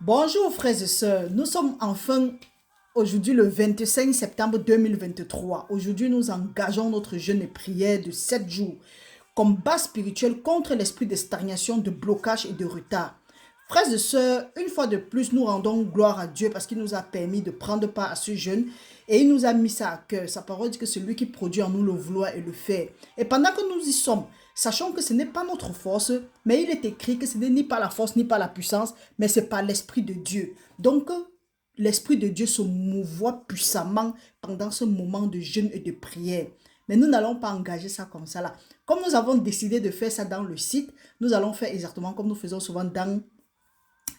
Bonjour frères et sœurs, nous sommes enfin aujourd'hui le 25 septembre 2023. Aujourd'hui, nous engageons notre jeûne et prière de 7 jours, combat spirituel contre l'esprit de stagnation, de blocage et de retard. Frères et sœurs, une fois de plus, nous rendons gloire à Dieu parce qu'il nous a permis de prendre part à ce jeûne et il nous a mis ça à cœur. Sa parole dit que celui qui produit en nous le vouloir et le faire. Et pendant que nous y sommes, sachons que ce n'est pas notre force, mais il est écrit que ce n'est ni par la force ni par la puissance, mais c'est par l'Esprit de Dieu. Donc, l'Esprit de Dieu se mouvoit puissamment pendant ce moment de jeûne et de prière. Mais nous n'allons pas engager ça comme ça là. Comme nous avons décidé de faire ça dans le site, nous allons faire exactement comme nous faisons souvent dans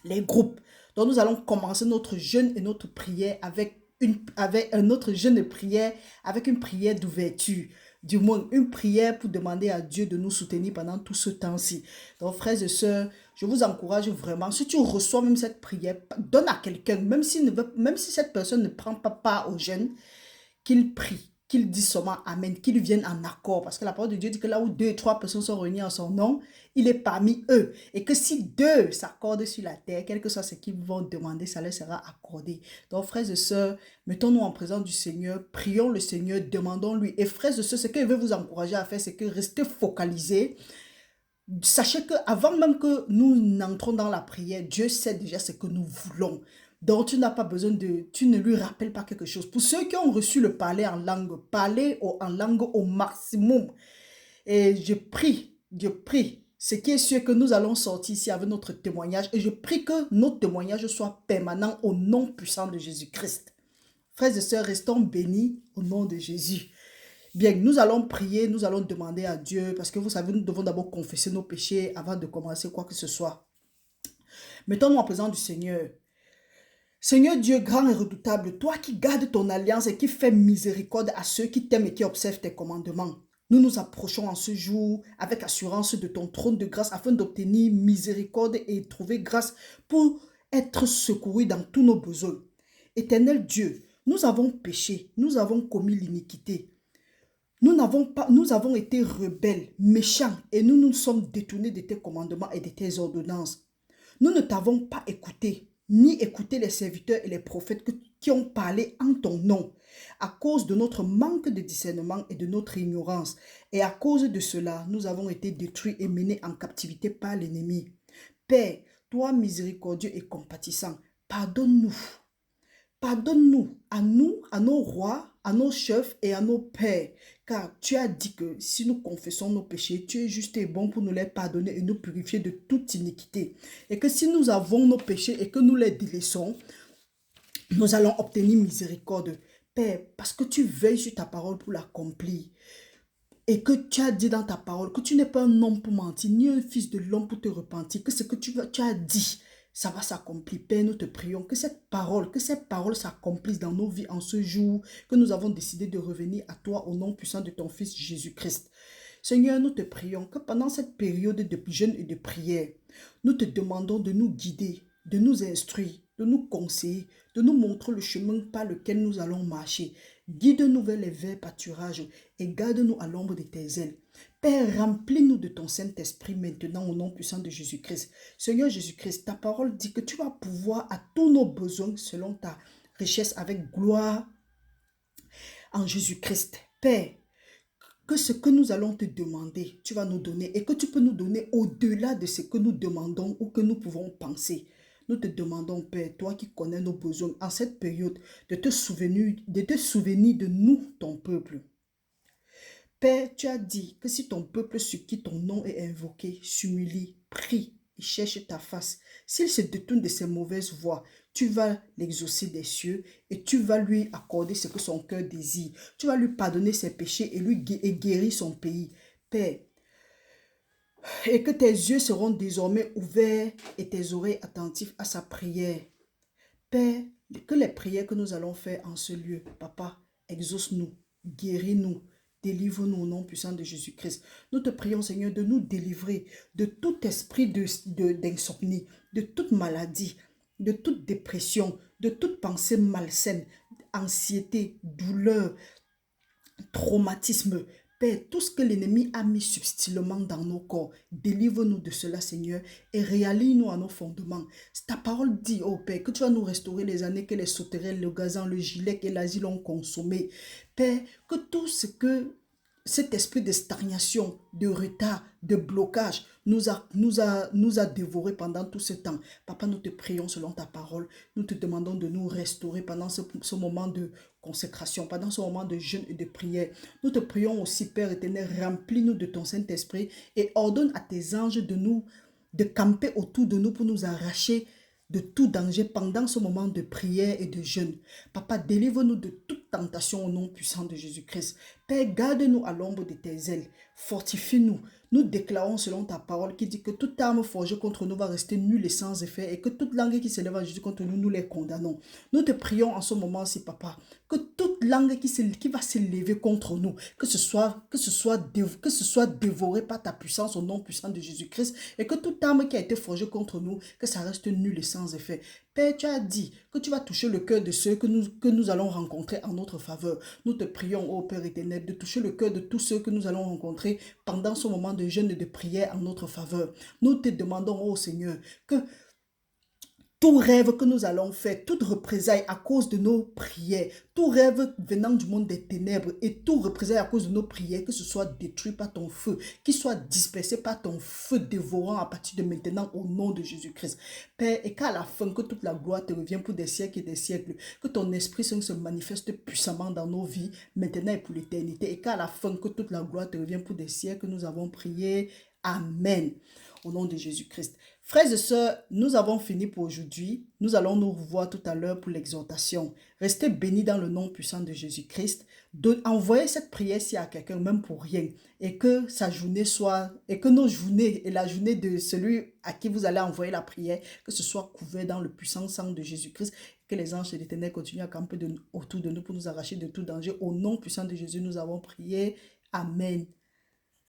les groupes. Donc nous allons commencer notre jeûne et notre prière avec un autre jeûne de prière, avec une prière d'ouverture. Du moins, une prière pour demander à Dieu de nous soutenir pendant tout ce temps-ci. Donc, frères et sœurs, je vous encourage vraiment, si tu reçois même cette prière, donne à quelqu'un, même si cette personne ne prend pas part au jeûne, qu'il prie, qu'il dise seulement Amen, qu'il vienne en accord. Parce que la parole de Dieu dit que là où deux et trois personnes sont réunies en son nom, il est parmi eux. Et que si deux s'accordent sur la terre, quel que soit ce qu'ils vont demander, ça leur sera accordé. Donc, frères et sœurs, mettons-nous en présence du Seigneur, prions le Seigneur, demandons-lui. Et frères et sœurs, ce que je veux vous encourager à faire, c'est que restez focalisés. Sachez que avant même que nous n'entrons dans la prière, Dieu sait déjà ce que nous voulons. Donc tu n'as pas besoin tu ne lui rappelles pas quelque chose. Pour ceux qui ont reçu le parler en langue au maximum. Et je prie. Ce qui est sûr que nous allons sortir ici avec notre témoignage et je prie que notre témoignage soit permanent au nom puissant de Jésus-Christ. Frères et sœurs, restons bénis au nom de Jésus. Bien, nous allons prier, nous allons demander à Dieu, parce que vous savez, nous devons d'abord confesser nos péchés avant de commencer quoi que ce soit. Mettons-nous en présence du Seigneur. Seigneur Dieu grand et redoutable, toi qui gardes ton alliance et qui fais miséricorde à ceux qui t'aiment et qui observent tes commandements. Nous nous approchons en ce jour avec assurance de ton trône de grâce afin d'obtenir miséricorde et trouver grâce pour être secourus dans tous nos besoins. Éternel Dieu, nous avons péché, nous avons commis l'iniquité. Nous avons été rebelles, méchants, et nous nous sommes détournés de tes commandements et de tes ordonnances. Nous ne t'avons pas écouté, ni écouté les serviteurs et les prophètes qui ont parlé en ton nom, à cause de notre manque de discernement et de notre ignorance. Et à cause de cela, nous avons été détruits et menés en captivité par l'ennemi. Père, toi miséricordieux et compatissant, pardonne-nous. Pardonne-nous, à nos rois, à nos chefs et à nos pères, car tu as dit que si nous confessons nos péchés, tu es juste et bon pour nous les pardonner et nous purifier de toute iniquité. Et que si nous avons nos péchés et que nous les délaissons, nous allons obtenir miséricorde. Père, parce que tu veilles sur ta parole pour l'accomplir. Et que tu as dit dans ta parole que tu n'es pas un homme pour mentir, ni un fils de l'homme pour te repentir, que ce que tu as dit, ça va s'accomplir. Père, nous te prions que ces paroles s'accomplissent dans nos vies en ce jour que nous avons décidé de revenir à toi au nom puissant de ton Fils Jésus-Christ. Seigneur, nous te prions que pendant cette période de jeûne et de prière, nous te demandons de nous guider, de nous instruire, de nous conseiller, de nous montrer le chemin par lequel nous allons marcher. Guide-nous vers les verts pâturages et garde-nous à l'ombre de tes ailes. Père, remplis-nous de ton Saint-Esprit maintenant au nom puissant de Jésus-Christ. Seigneur Jésus-Christ, ta parole dit que tu vas pouvoir à tous nos besoins selon ta richesse avec gloire en Jésus-Christ. Père, que ce que nous allons te demander, tu vas nous donner et que tu peux nous donner au-delà de ce que nous demandons ou que nous pouvons penser. Nous te demandons, Père, toi qui connais nos besoins en cette période, de te souvenir de nous, ton peuple. Père, tu as dit que si ton peuple sur qui ton nom est invoqué s'humilie, prie et cherche ta face, s'il se détourne de ses mauvaises voies, tu vas l'exaucer des cieux et tu vas lui accorder ce que son cœur désire. Tu vas lui pardonner ses péchés et guérir son pays. Père, et que tes yeux seront désormais ouverts et tes oreilles attentives à sa prière. Père, que les prières que nous allons faire en ce lieu, Papa, exauce-nous, guéris-nous, délivre-nous au nom puissant de Jésus-Christ. Nous te prions, Seigneur, de nous délivrer de tout esprit d'insomnie, de toute maladie, de toute dépression, de toute pensée malsaine, anxiété, douleur, traumatisme. Père, tout ce que l'ennemi a mis subtilement dans nos corps, délivre-nous de cela, Seigneur, et réaligne-nous à nos fondements. Ta parole dit, oh Père, que tu vas nous restaurer les années que les sauterelles, le gazan, le gilet et l'asile ont consommé. Père, que tout ce que cet esprit de stagnation, de retard, de blocage nous a dévoré pendant tout ce temps. Papa, nous te prions selon ta parole. Nous te demandons de nous restaurer pendant ce moment de consécration, pendant ce moment de jeûne et de prière. Nous te prions aussi, Père éternel, remplis-nous de ton Saint-Esprit et ordonne à tes anges de camper autour de nous pour nous arracher de tout danger pendant ce moment de prière et de jeûne. Papa, délivre-nous de toute tentation au nom puissant de Jésus-Christ. Père, garde-nous à l'ombre de tes ailes. Fortifie-nous. Nous déclarons selon ta parole qui dit que toute arme forgée contre nous va rester nulle et sans effet et que toute langue qui s'élève à Jésus contre nous, nous les condamnons. Nous te prions en ce moment-ci, Papa, que toute langue qui va s'élever contre nous, que ce soit dévoré par ta puissance au nom puissant de Jésus-Christ et que toute arme qui a été forgée contre nous, que ça reste nul et sans effet. Père, tu as dit que tu vas toucher le cœur de ceux que nous allons rencontrer en notre faveur. Nous te prions, ô Père éternel, de toucher le cœur de tous ceux que nous allons rencontrer pendant ce moment de jeûne et de prière en notre faveur. Nous te demandons, ô Seigneur, que tout rêve que nous allons faire, toute représailles à cause de nos prières, tout rêve venant du monde des ténèbres et tout représailles à cause de nos prières, que ce soit détruit par ton feu, qu'il soit dispersé par ton feu dévorant à partir de maintenant au nom de Jésus-Christ. Père, et qu'à la fin, que toute la gloire te revienne pour des siècles et des siècles, que ton Esprit Saint se manifeste puissamment dans nos vies, maintenant et pour l'éternité, et qu'à la fin, que toute la gloire te revienne pour des siècles, nous avons prié. Amen. Au nom de Jésus-Christ. Frères et sœurs, nous avons fini pour aujourd'hui. Nous allons nous revoir tout à l'heure pour l'exhortation. Restez bénis dans le nom puissant de Jésus-Christ. Envoyez cette prière-ci à quelqu'un, même pour rien. Et que sa journée soit, et que nos journées et la journée de celui à qui vous allez envoyer la prière, que ce soit couvert dans le puissant sang de Jésus-Christ. Que les anges de l'Éternel continuent à camper autour de nous pour nous arracher de tout danger. Au nom puissant de Jésus, nous avons prié. Amen.